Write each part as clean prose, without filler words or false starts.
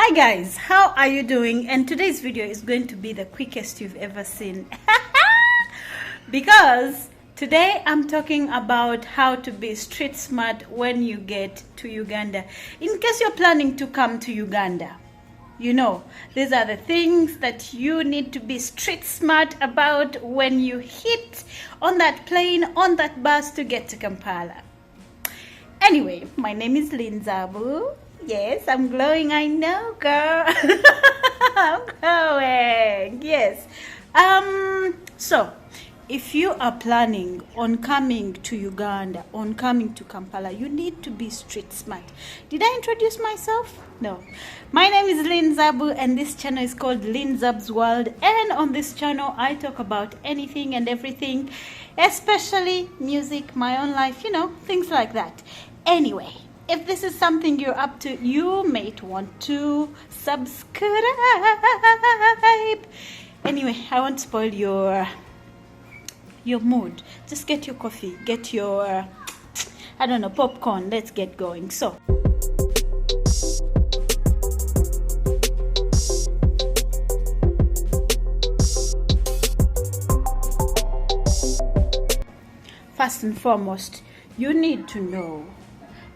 Hi guys, how are you doing? And today's video is going to be the quickest you've ever seen because today I'm talking about how to be street smart when you get to Uganda. In case you're planning to come to Uganda, you know, these are the things that you need to be street smart about when you hit on that plane, on that bus to get to Kampala. Anyway, my name is Linzabu. Yes, I'm glowing, I know, girl. I'm glowing. Yes. So if you are planning on coming to Uganda, on coming to Kampala, you need to be street smart. Did I introduce myself? No. My name is Linzabu and this channel is called Linzab's World, and on this channel I talk about anything and everything, especially music, my own life, you know, things like that. Anyway, if this is something you're up to, you might want to subscribe. Anyway, I won't spoil your mood. Just get your coffee, get your, I don't know, popcorn. Let's get going. So, first and foremost, you need to know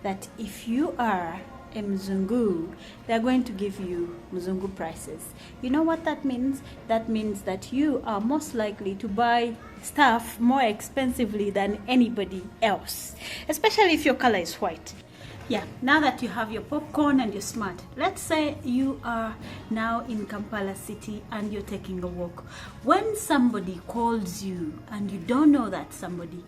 that if you are a Mzungu, they're going to give you Mzungu prices. You know what that means? That means that you are most likely to buy stuff more expensively than anybody else, especially if your color is white. Yeah, now that you have your popcorn and you're smart, let's say you are now in Kampala city and you're taking a walk. When somebody calls you and you don't know that somebody,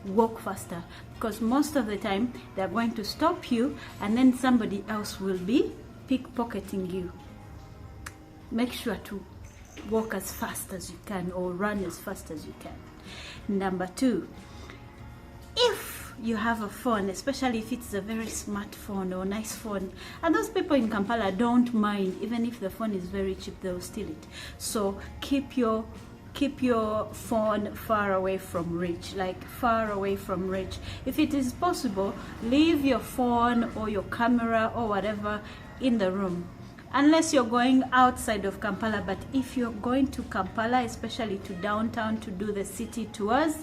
walk faster, because most of the time they're going to stop you and then somebody else will be pickpocketing you. Make sure to walk as fast as you can or run as fast as you can. Number two, if you have a phone, especially if it's a very smart phone or nice phone, and those people in Kampala don't mind, even if the phone is very cheap, they'll steal it. So keep your phone far away from reach, like far away from reach. If it is possible, leave your phone or your camera or whatever in the room, unless you're going outside of Kampala. But if you're going to Kampala, especially to downtown to do the city tours,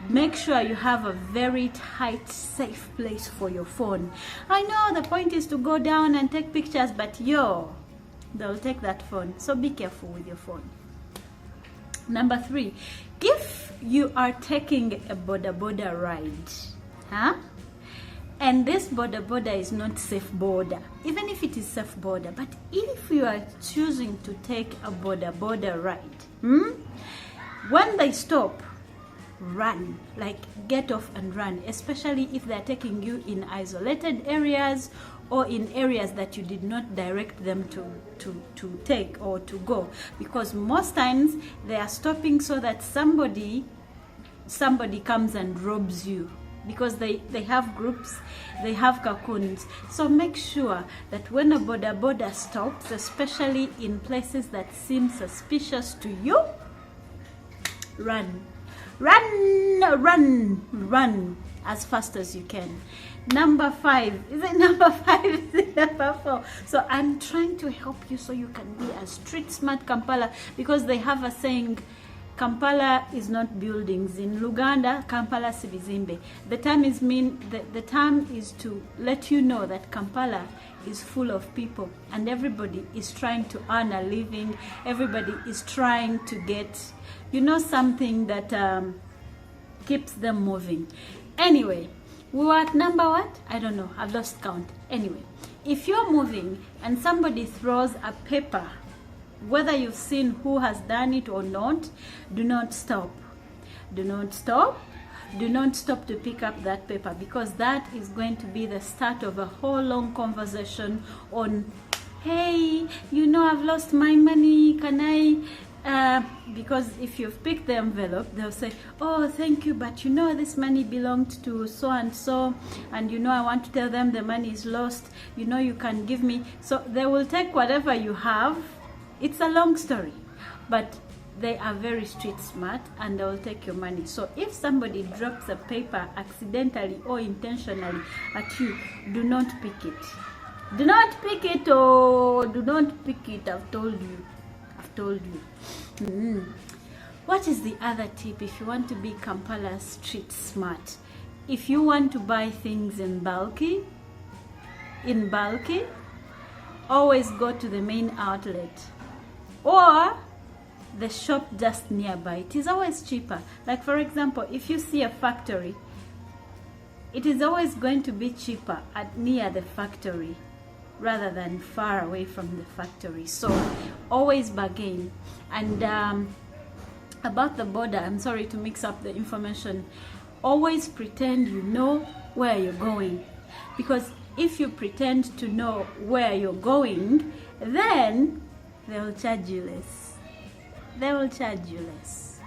make sure you have a very tight, safe place for your phone. I know the point is to go down and take pictures, but they'll take that phone, so be careful with your phone. Number three, if you are taking a boda ride, and this boda is not safe border, even if it is safe border, but if you are choosing to take a boda ride, when they stop, run, like get off and run, especially if they're taking you in isolated areas or in areas that you did not direct them to take or to go, because most times they are stopping so that somebody comes and robs you, because they have groups, they have cocoons. So make sure that when a boda stops, especially in places that seem suspicious to you, run as fast as you can. Number five, is it number five? Is it number four? So I'm trying to help you so you can be a street smart Kampala, because they have a saying, Kampala is not buildings. In Luganda, Kampala si bizimbe. The term is to let you know that Kampala is full of people and everybody is trying to earn a living. Everybody is trying to get, something that keeps them moving. Anyway, we were at number what? I don't know. I've lost count. Anyway, if you're moving and somebody throws a paper, whether you've seen who has done it or not, do not stop. Do not stop. Do not stop to pick up that paper, because that is going to be the start of a whole long conversation on, hey, I've lost my money. Can I? Because if you've picked the envelope, they'll say, oh, thank you, but this money belonged to so and so, and I want to tell them the money is lost, you can give me. So they will take whatever you have. It's a long story, but they are very street smart and they will take your money. So if somebody drops a paper accidentally or intentionally at you, do not pick it. Do not pick it, oh, do not pick it. I've told you. I've told you. What is the other tip if you want to be Kampala street smart? If you want to buy things in bulky, always go to the main outlet or the shop just nearby. It is always cheaper. Like for example, if you see a factory, it is always going to be cheaper at near the factory rather than far away from the factory. So always bargain. And about the border, I'm sorry to mix up the information. Always pretend you know where you're going, because if you pretend to know where you're going, then they will charge you less. They will charge you less.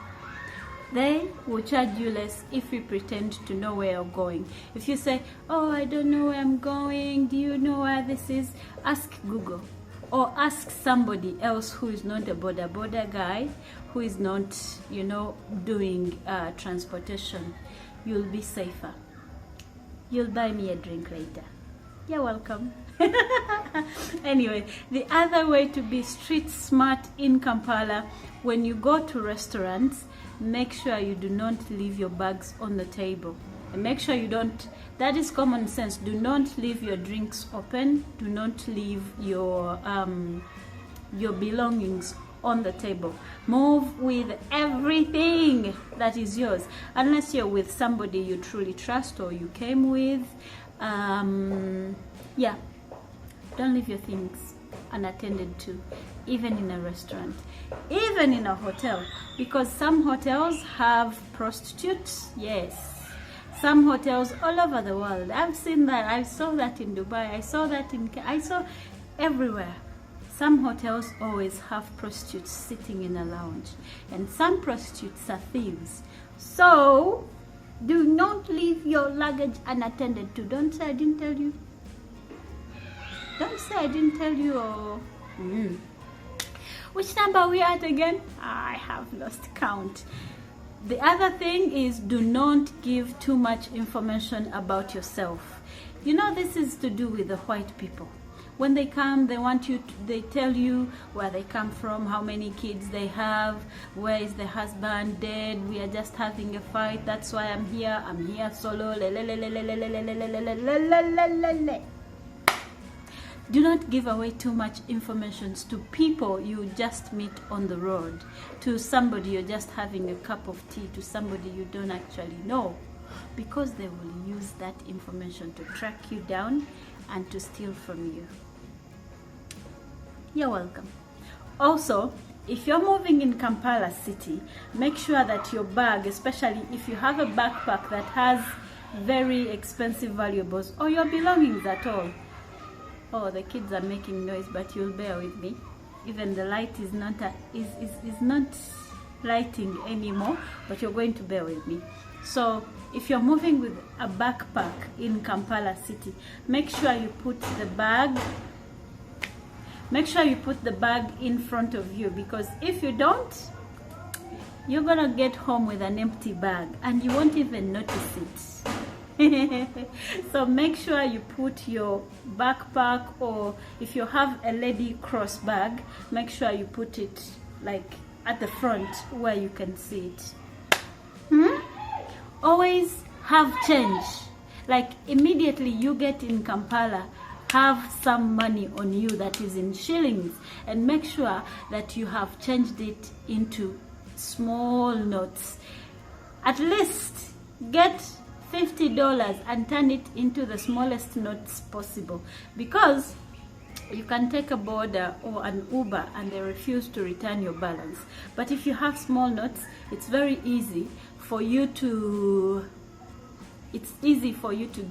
They will charge you less if you pretend to know where you're going. If you say, oh, I don't know where I'm going, do you know where this is? Ask Google, or ask somebody else who is not a border guy, who is not, you know, doing transportation. You'll be safer. You'll buy me a drink later. You're welcome. Anyway, the other way to be street smart in Kampala, when you go to restaurants, make sure you do not leave your bags on the table. And make sure you don't, that is common sense, do not leave your drinks open, do not leave your belongings on the table. Move with everything that is yours, unless you're with somebody you truly trust or you came with. Yeah, don't leave your things unattended to, even in a restaurant, even in a hotel, because some hotels have prostitutes. Yes, some hotels all over the world. I've seen that. I saw that in Dubai. I saw that I saw everywhere. Some hotels always have prostitutes sitting in a lounge, and some prostitutes are thieves. So do not leave your luggage unattended to. Don't say I didn't tell you. Don't say I didn't tell you. Or which number are we at again? I have lost count. The other thing is, do not give too much information about yourself. You know, this is to do with the white people. When they come, they want you to, they tell you where they come from, how many kids they have, where is the husband dead, we are just having a fight, that's why I'm here solo. Do not give away too much information to people you just meet on the road, to somebody you're just having a cup of tea, to somebody you don't actually know, because they will use that information to track you down and to steal from you. You're welcome. Also, if you're moving in Kampala city, make sure that your bag, especially if you have a backpack that has very expensive valuables or your belongings at all. Oh, the kids are making noise, but you'll bear with me. Even the light is not not lighting anymore, but you're going to bear with me. So if you're moving with a backpack in Kampala city, make sure you put the bag in front of you, because if you don't, you're gonna get home with an empty bag and you won't even notice it. So make sure you put your backpack, or if you have a lady cross bag, make sure you put it like at the front where you can see it. Always have change. Like immediately you get in Kampala, have some money on you that is in shillings, and make sure that you have changed it into small notes. At least get $50 and turn it into the smallest notes possible, because you can take a border or an Uber and they refuse to return your balance. But if you have small notes, it's very easy for you to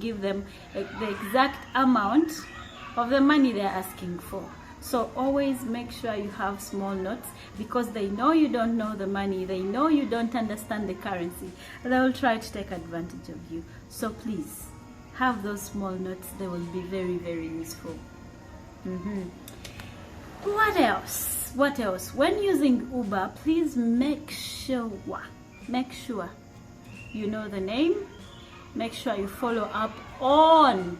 give them the exact amount of the money they're asking for. So always make sure you have small notes, because they know you don't know the money, they know you don't understand the currency, they will try to take advantage of you. So please have those small notes. They will be very, very useful. What else? When using Uber, please make sure you know the name. Make sure you follow up on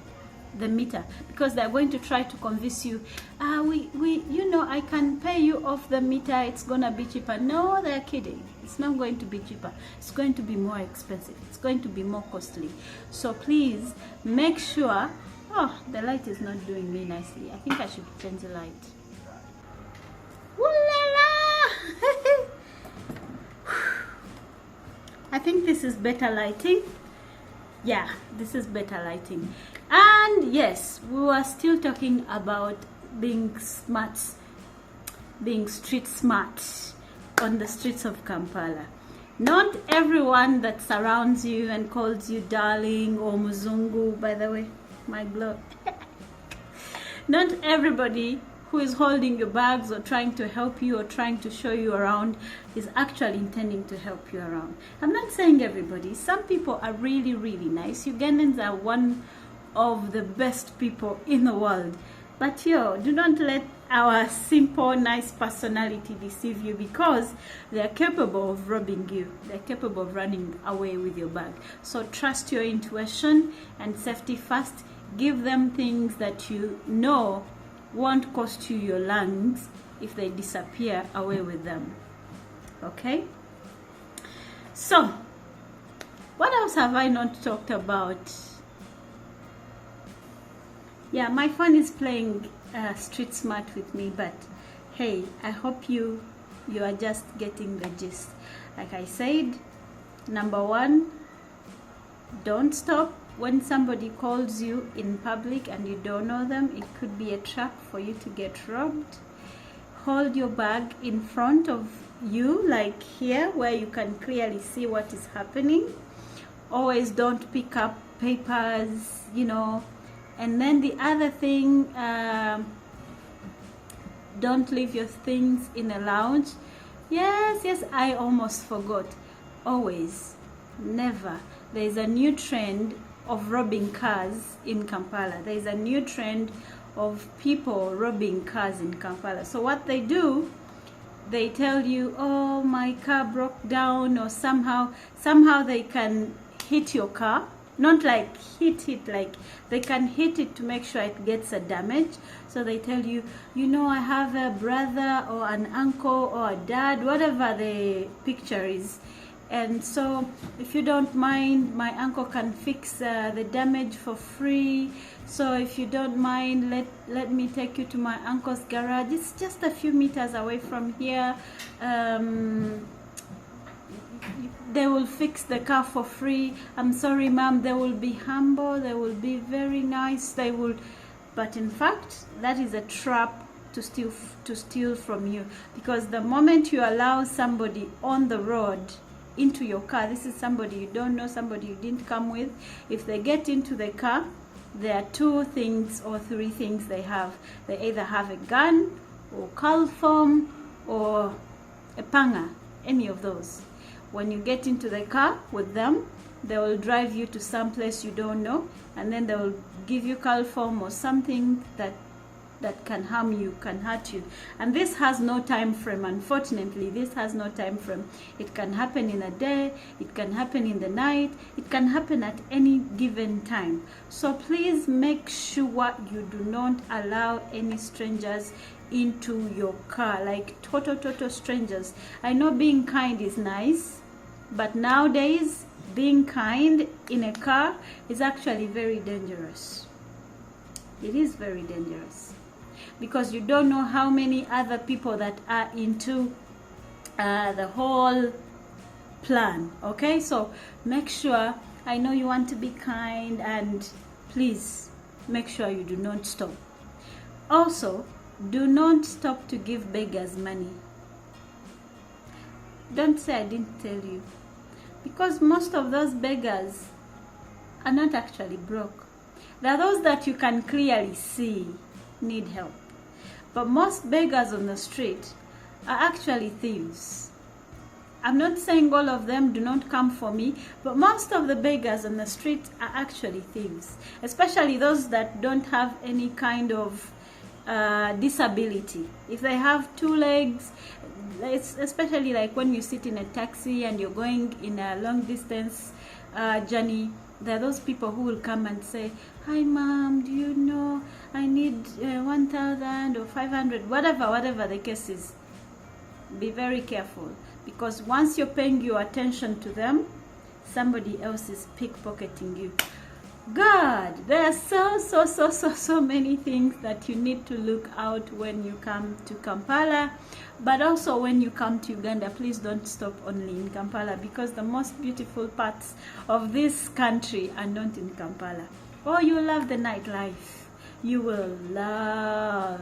the meter, because they're going to try to convince you, I can pay you off the meter, it's gonna be cheaper. No, they're kidding. It's not going to be cheaper. It's going to be more expensive. It's going to be more costly. So please make sure. Oh, the light is not doing me nicely. I think I should change the light. Ooh la la! I think this is better lighting. Yeah, this is better lighting. And yes, we were still talking about being smart, being street smart on the streets of Kampala. Not everyone that surrounds you and calls you darling or muzungu, by the way, my glove. Not everybody who is holding your bags or trying to help you or trying to show you around is actually intending to help you around. I'm not saying everybody. Some people are really, really nice. Ugandans are one of the best people in the world. But do not let our simple, nice personality deceive you, because they're capable of robbing you. They're capable of running away with your bag. So trust your intuition and safety first. Give them things that you know won't cost you your lungs if they disappear away with them. Okay? So, what else have I not talked about? Yeah, my phone is playing street smart with me, but hey, I hope you are just getting the gist. Like I said, number one, don't stop when somebody calls you in public and you don't know them. It could be a trap for you to get robbed. Hold your bag in front of you, like here, where you can clearly see what is happening. Always don't pick up papers, And then the other thing, don't leave your things in a lounge. Yes, I almost forgot. Always, never. There is a new trend of robbing cars in Kampala. There is a new trend of people robbing cars in Kampala. So what they do, they tell you, oh, my car broke down, or somehow they can hit your car. Not like hit, like they can hit it to make sure it gets a damage. So they tell you, I have a brother or an uncle or a dad, whatever the picture is. And so if you don't mind, my uncle can fix the damage for free. So if you don't mind, let me take you to my uncle's garage. It's just a few meters away from here. They will fix the car for free. I'm sorry, ma'am. They will be humble. They will be very nice. But in fact, that is a trap to steal from you. Because the moment you allow somebody on the road into your car, this is somebody you don't know, somebody you didn't come with. If they get into the car, there are two things or three things they have. They either have a gun or chloroform or a panga, any of those. When you get into the car with them, they will drive you to some place you don't know, and then they will give you chloroform or something that can harm you, can hurt you. And this has no time frame. Unfortunately, this has no time frame. It can happen in a day, it can happen in the night, it can happen at any given time. So please make sure you do not allow any strangers into your car, like total strangers. I know being kind is nice, but nowadays being kind in a car is actually very dangerous. It is very dangerous, because you don't know how many other people that are into the whole plan. Okay, so make sure, I know you want to be kind, and please make sure you do not stop. Also, do not stop to give beggars money. Don't say I didn't tell you, because most of those beggars are not actually broke. There are those that you can clearly see need help. But most beggars on the street are actually thieves. I'm not saying all of them do not come for me, but most of the beggars on the street are actually thieves, especially those that don't have any kind of disability. If they have two legs, especially like when you sit in a taxi and you're going in a long distance journey, There are those people who will come and say, hi mom, do you know I need 1,000 or 500, whatever the case is. Be very careful, because once you're paying your attention to them, somebody else is pickpocketing you. God, there are so many things that you need to look out when you come to Kampala. But also when you come to Uganda, please don't stop only in Kampala, because the most beautiful parts of this country are not in Kampala. Oh, you love the nightlife. You will love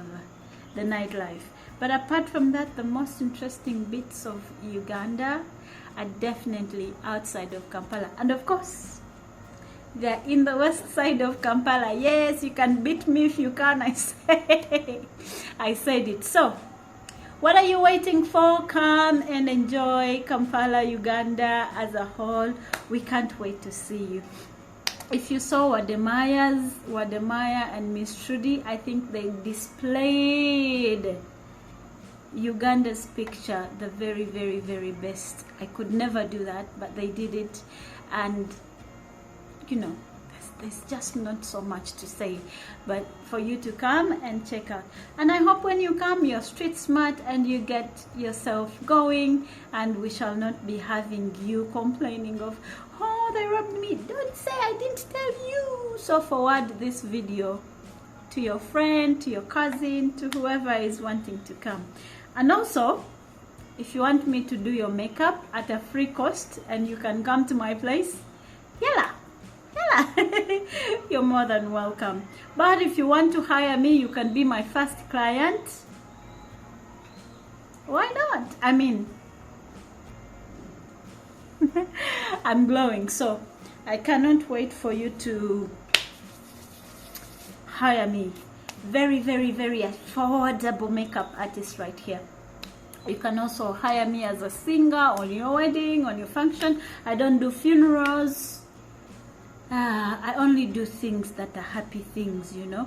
the nightlife. But apart from that, the most interesting bits of Uganda are definitely outside of Kampala. And of course, they're in the west side of Kampala. Yes, you can beat me if you can, I say. I said it. So, what are you waiting for? Come and enjoy Kampala, Uganda as a whole. We can't wait to see you. If you saw Wademaya and Miss Trudy, I think they displayed Uganda's picture the very best. I could never do that, but they did it. And you know, there's just not so much to say, but for you to come and check out. And I hope when you come, you're street smart and you get yourself going, and we shall not be having you complaining of, oh, they robbed me. Don't say I didn't tell you. So forward this video to your friend, to your cousin, to whoever is wanting to come. And also, if you want me to do your makeup at a free cost and you can come to my place, yalla. You're more than welcome. But if you want to hire me, you can be my first client. Why not? I mean, I'm glowing, so I cannot wait for you to hire me. Very affordable makeup artist right here. You can also hire me as a singer on your wedding, on your function. I don't do funerals. I only do things that are happy things, you know.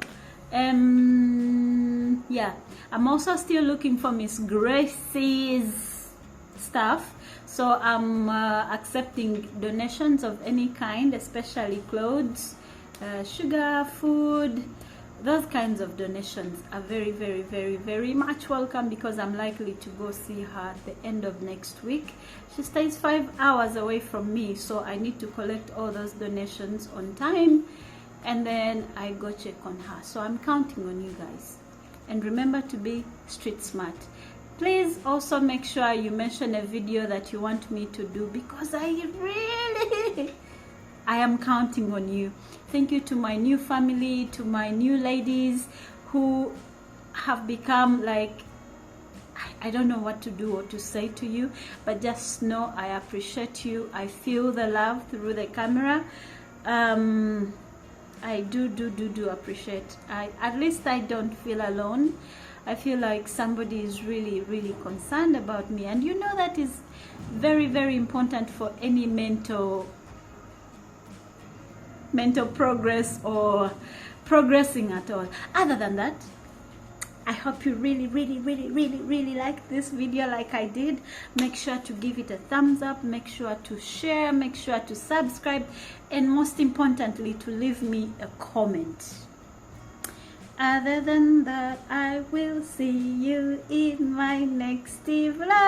Yeah, I'm also still looking for Miss Gracie's stuff, so I'm accepting donations of any kind, especially clothes, sugar, food. Those kinds of donations are very much welcome, because I'm likely to go see her at the end of next week. She stays 5 hours away from me, so I need to collect all those donations on time, and then I go check on her. So I'm counting on you guys. And remember to be street smart. Please also make sure you mention a video that you want me to do, because I am counting on you. Thank you to my new family, to my new ladies who have become like, I don't know what to do or to say to you, but just know I appreciate you. I feel the love through the camera. I do appreciate. At least I don't feel alone. I feel like somebody is really concerned about me, and you know that is very important for any mental progress or progressing at all. Other than that, I hope you really like this video like I did. Make sure to give it a thumbs up, make sure to share, make sure to subscribe, and most importantly, to leave me a comment. Other than that, I will see you in my next vlog.